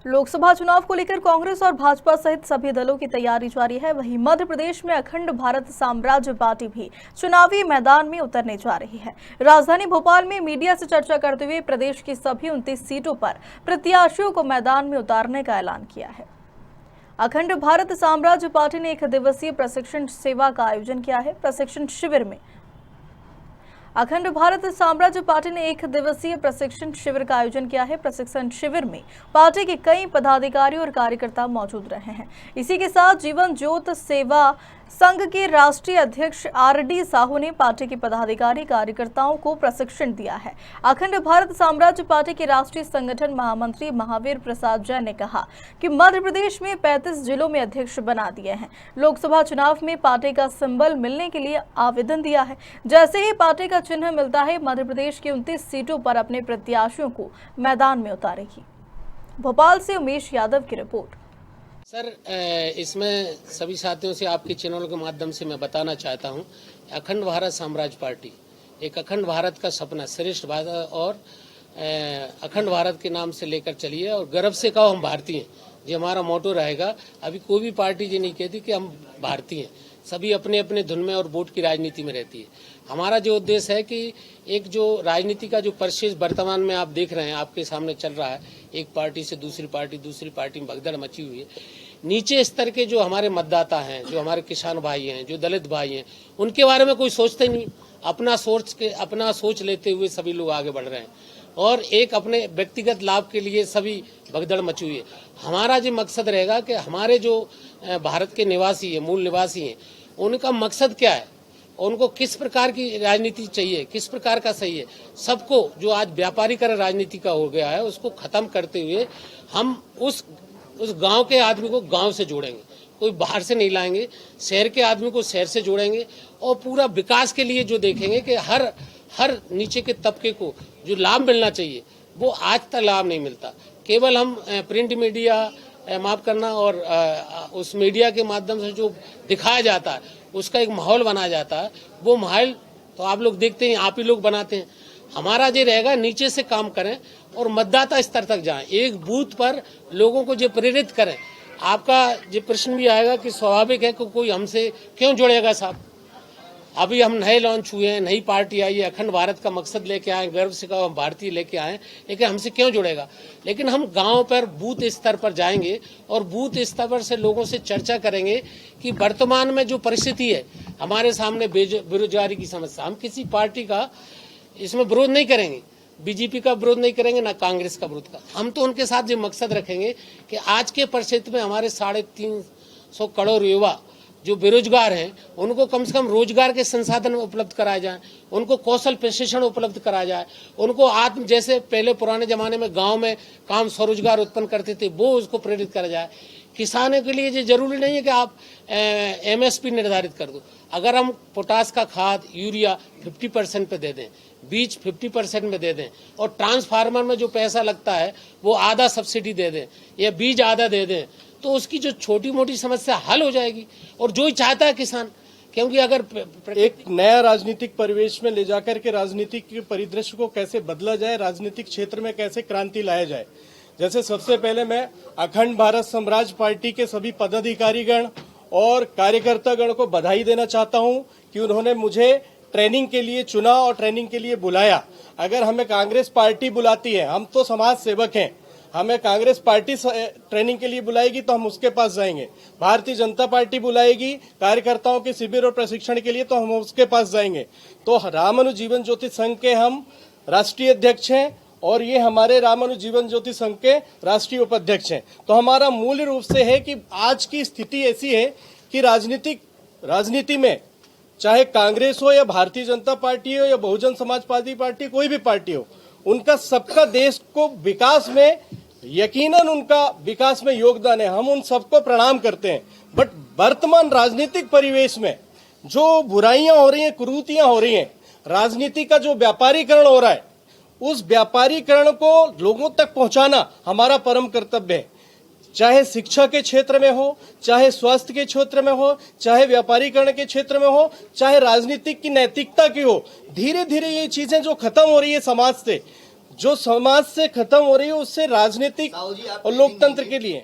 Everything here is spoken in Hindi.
लोकसभा चुनाव को लेकर कांग्रेस और भाजपा सहित सभी दलों की तैयारी जारी है। वहीं मध्य प्रदेश में अखंड भारत साम्राज्य पार्टी भी चुनावी मैदान में उतरने जा रही है। राजधानी भोपाल में मीडिया से चर्चा करते हुए प्रदेश की सभी 29 सीटों पर प्रत्याशियों को मैदान में उतारने का ऐलान किया है। अखंड भारत साम्राज्य पार्टी ने 1 दिवसीय प्रशिक्षण सेवा का आयोजन किया है। प्रशिक्षण शिविर में अखंड भारत साम्राज्य पार्टी ने 1 दिवसीय प्रशिक्षण शिविर का आयोजन किया है। प्रशिक्षण शिविर में पार्टी के कई पदाधिकारी और कार्यकर्ता मौजूद रहे हैं। इसी के साथ जीवन ज्योत सेवा संघ के राष्ट्रीय अध्यक्ष आर.डी. साहू ने पार्टी के पदाधिकारी कार्यकर्ताओं को प्रशिक्षण दिया है। अखंड भारत साम्राज्य पार्टी के राष्ट्रीय संगठन महामंत्री महावीर प्रसाद जैन ने कहा कि मध्य प्रदेश में 35 जिलों में अध्यक्ष बना दिए हैं। लोकसभा चुनाव में पार्टी का सिंबल मिलने के लिए आवेदन दिया है। जैसे ही पार्टी का चिन्ह मिलता है, मध्य प्रदेश की 29 सीटों पर अपने प्रत्याशियों को मैदान में उतारेगी। भोपाल से उमेश यादव की रिपोर्ट। सर, इसमें सभी साथियों से आपके चैनल के माध्यम से मैं बताना चाहता हूं, अखंड भारत साम्राज्य पार्टी एक अखंड भारत का सपना, श्रेष्ठ भारत और अखंड भारत के नाम से लेकर चलिए और गर्व से कहो हम भारतीय हैं। ये हमारा मोटो रहेगा। अभी कोई भी पार्टी ये नहीं कहती कि हम भारतीय हैं। सभी अपने अपने धुन में और वोट की राजनीति में रहती है। हमारा जो उद्देश्य है कि एक जो राजनीति का जो परिवेश वर्तमान में आप देख रहे हैं, आपके सामने चल रहा है, एक पार्टी से दूसरी पार्टी में भगदड़ मची हुई है। नीचे स्तर के जो हमारे मतदाता हैं, जो हमारे किसान भाई हैं, जो दलित भाई हैं, उनके बारे में कोई सोचते नहीं। अपना सोच लेते हुए सभी लोग आगे बढ़ रहे हैं और एक अपने व्यक्तिगत लाभ के लिए सभी भगदड़ मची हुई है। हमारा जो मकसद रहेगा कि हमारे जो भारत के निवासी है, मूल निवासी हैं, उनका मकसद क्या है, उनको किस प्रकार की राजनीति चाहिए, किस प्रकार का सही है। सबको जो आज व्यापारीकरण राजनीति का हो गया है, उसको खत्म करते हुए हम उस गांव के आदमी को गांव से जोड़ेंगे। कोई बाहर से नहीं लाएंगे। शहर के आदमी को शहर से जोड़ेंगे और पूरा विकास के लिए जो देखेंगे कि हर नीचे के तबके को जो लाभ मिलना चाहिए वो आज तक लाभ नहीं मिलता। केवल हम प्रिंट मीडिया माफ करना और उस मीडिया के माध्यम से जो दिखाया जाता है, उसका एक माहौल बनाया जाता है। वो माहौल तो आप लोग देखते हैं, आप ही लोग बनाते हैं। हमारा जो रहेगा नीचे से काम करें और मतदाता स्तर तक जाएं, एक बूथ पर लोगों को जो प्रेरित करें। आपका जो प्रश्न भी आएगा कि स्वाभाविक है कि कोई हमसे क्यों जुड़ेगा साहब। अभी हम नए लॉन्च हुए हैं, नई पार्टी आई है, अखंड भारत का मकसद लेके आए, गर्व से कहो हम भारतीय लेके आए, लेकिन हमसे क्यों जुड़ेगा। लेकिन हम गांव पर बूथ स्तर पर जाएंगे और बूथ स्तर पर से लोगों से चर्चा करेंगे कि वर्तमान में जो परिस्थिति है हमारे सामने, बेरोजगारी की समस्या, हम किसी पार्टी का इसमें विरोध नहीं करेंगे, बीजेपी का विरोध नहीं करेंगे, ना कांग्रेस का विरोध का। हम तो उनके साथ ये मकसद रखेंगे कि आज के परिस्थिति में हमारे 350 करोड़ युवा जो बेरोजगार हैं, उनको कम से कम रोजगार के संसाधन उपलब्ध कराए जाएं, उनको कौशल प्रशिक्षण उपलब्ध कराया जाए, उनको जैसे पहले पुराने जमाने में गांव में काम स्वरोजगार उत्पन्न करते थे, वो उसको प्रेरित करा जाए। किसानों के लिए ये जरूरी नहीं है कि आप MSP निर्धारित कर दो। अगर हम पोटास का खाद, यूरिया 50% पे दे दें, बीज 50% में दे दें और ट्रांसफार्मर में जो पैसा लगता है वो आधा सब्सिडी दे दें या बीज आधा दे दें, तो उसकी जो छोटी मोटी समस्या हल हो जाएगी। और जो ही चाहता है किसान, क्योंकि अगर एक नया राजनीतिक परिवेश में ले जाकर के राजनीतिक के परिदृश्य को कैसे बदला जाए, राजनीतिक क्षेत्र में कैसे क्रांति लाया जाए। जैसे सबसे पहले मैं अखंड भारत साम्राज्य पार्टी के सभी पदाधिकारीगण और कार्यकर्तागण को बधाई देना चाहता हूं कि उन्होंने मुझे ट्रेनिंग के लिए चुना और ट्रेनिंग के लिए बुलाया। अगर हमें कांग्रेस पार्टी बुलाती है, हम तो समाज सेवक हैं, हमें कांग्रेस पार्टी ट्रेनिंग के लिए बुलाएगी तो हम उसके पास जाएंगे। भारतीय जनता पार्टी बुलाएगी कार्यकर्ताओं के शिविर और प्रशिक्षण के लिए तो हम उसके पास जाएंगे। तो रामानुज जीवन ज्योति संघ के हम राष्ट्रीय अध्यक्ष हैं और ये हमारे रामानुज जीवन ज्योति संघ के राष्ट्रीय उपाध्यक्ष हैं। तो हमारा मूल रूप से है कि आज की स्थिति ऐसी है कि राजनीति में चाहे कांग्रेस हो या भारतीय जनता पार्टी हो या बहुजन समाज पार्टी, कोई भी पार्टी हो, उनका सबका देश को विकास में, यकीनन उनका विकास में योगदान है। हम उन सबको प्रणाम करते हैं। बट वर्तमान राजनीतिक परिवेश में जो बुराइयां हो रही हैं, कुरीतियां हो रही हैं, राजनीति का जो व्यापारीकरण हो रहा है, उस व्यापारीकरण को लोगों तक पहुंचाना हमारा परम कर्तव्य है। चाहे शिक्षा के क्षेत्र में हो, चाहे स्वास्थ्य के क्षेत्र में हो, चाहे व्यापारीकरण के क्षेत्र में हो, चाहे राजनीतिक की नैतिकता की हो। धीरे धीरे ये चीजें जो खत्म हो रही है समाज से, जो समाज से खत्म हो रही है उससे राजनीतिक और लोकतंत्र के लिए